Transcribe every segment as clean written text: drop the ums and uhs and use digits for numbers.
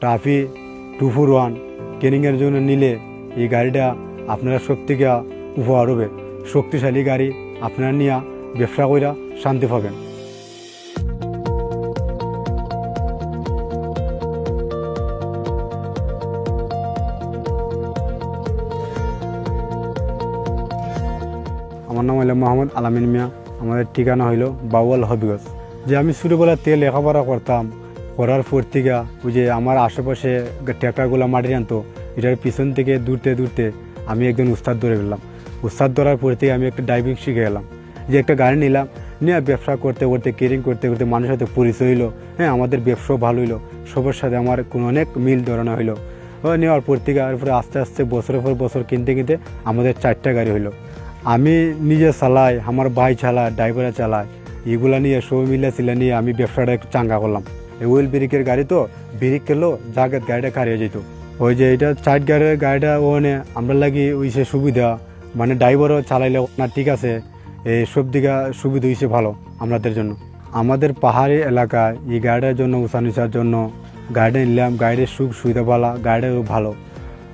Toffee 241 কেরিংয়ের জন্য নিলে এই গাড়িটা আপনারা সব থেকে উপহার হবে। শক্তিশালী গাড়ি, আপনারা নিয়ে ব্যবসা কইরা শান্তি পাবেন। আমার নাম হইল মোহাম্মদ আলামিন মিয়া। আমাদের ঠিকানা হইল বাউয়াল হবিগঞ্জ। যে আমি ছোটোবেলা তেল লেখাপড়া করতাম, করার পর থেকে ওই যে আমার আশেপাশে ট্র্যাক্টরগুলো মাটি আনতো, এটার পিছন থেকে দূরতে আমি একজন উস্তাদ ধরে ফেললাম। উস্তাদ ধরার পর থেকে আমি একটা ড্রাইভিং শিখে গেলাম। যে একটা গাড়ি নিলাম, নিয়ে ব্যবসা করতে করতে কেরিং করতে করতে মানুষের সাথে পরিচয় হইলো। হ্যাঁ, আমাদের ব্যবসাও ভালো হইলো, সবার সাথে আমার অনেক মিল ধরানো হইলো। নেওয়ার পর থেকে এরপরে আস্তে আস্তে বছরের পর বছর কিনতে কিনতে আমাদের 4টা গাড়ি হইলো। আমি নিজে চালাই, আমার ভাই চালায়, ড্রাইভারে চালায়, এগুলা নিয়ে সবাই মিলে নিয়ে আমি ব্যবসাটা একটু চাঙ্গা করলাম। এই হুইল ব্রেকের গাড়ি তো ব্রেক খেলো জায়গায় গাড়িটা খারিয়ে যেত। ওই যে এটা 4 গাড়ির গাড়িটা ওখানে আমরা লাগি ওই সে সুবিধা, মানে ড্রাইভারও চালাইলে না, ঠিক আছে, এই সব দিকে সুবিধা হয়েছে ভালো আমাদের জন্য। আমাদের পাহাড়ি এলাকায় এই গাড়িটার জন্য উঁচানিচার জন্য গাড়িটা নিলাম। গাড়ির সুখ সুবিধা ভালো, গাড়িটাও ভালো।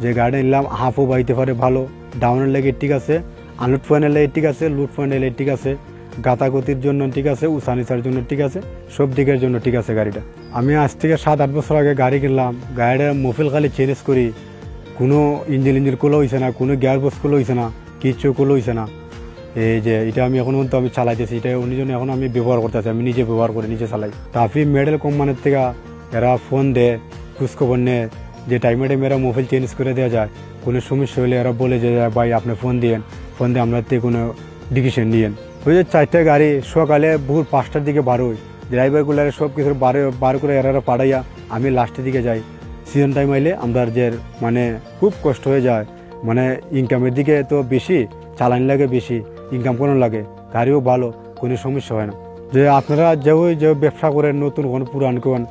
যে গাড়িটা নিলাম হাফও বাইতে পারে ভালো, ডাউনের লেগে ঠিক আছে, আনলোড পয়েন্ট এলে ঠিক আছে, লুট পয়েন্ট এলে ঠিক আছে, গাতাগতির জন্য ঠিক আছে, উঁচানিচার জন্য ঠিক আছে, সব দিকের জন্য ঠিক আছে গাড়িটা। আমি আজ থেকে 7-8 বছর আগে গাড়ি কিনলাম। গাড়িটা মোবিল খালি চেঞ্জ করি, কোনো ইঞ্জিন কোলো হয়েছে না, কোনো গিয়ার বক্স কোলো হয়েছে না, কিচ্ছু কোলো হয়েছে না। এই যে এটা আমি এখন তো আমি চালাইতেছি, এটা অন্য জন্য এখন আমি ব্যবহার করতেছি, আমি নিজে ব্যবহার করি, নিজে চালাই। টাফি মেডেল কোম্পানির থেকে এরা ফোন দেয়, খোঁজখবর নেয়, যে টাইমে এরা মোবাইল চেঞ্জ করে দেওয়া যায়। কোনো সমস্যা হলে এরা বলে যে ভাই আপনি ফোন দিয়ে আমরা কোনো ডিসিশন নিয়েন। ওই যে 4টা গাড়ি সকালে ভোর 5টার দিকে বারোই, ড্রাইভারগুলো সব কিছু বার করে এরা পাঠাইয়া আমি লাস্টের দিকে যাই। সিজন টাইম আইলে আমরা যে মানে খুব কষ্ট হয়ে যায়, মানে ইনকামের দিকে তো বেশি, চালানি লাগে বেশি, ইনকাম কোনো লাগে, গাড়িও ভালো, কোনো সমস্যা হয় না। যে আপনারা যে ব্যবসা করেন, নতুন কোন পুরান কোন,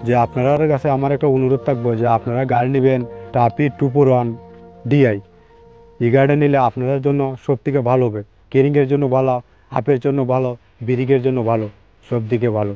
যে আপনার কাছে আমার একটা অনুরোধ থাকবো যে আপনারা গাড়ি নেবেন টাফি 241 DI। এই গাড়িটা নিলে আপনাদের জন্য সব থেকে ভালো হবে, কেরিংয়ের জন্য ভালো, হাফের জন্য ভালো, ব্রেকের জন্য ভালো, সব দিকে ভালো।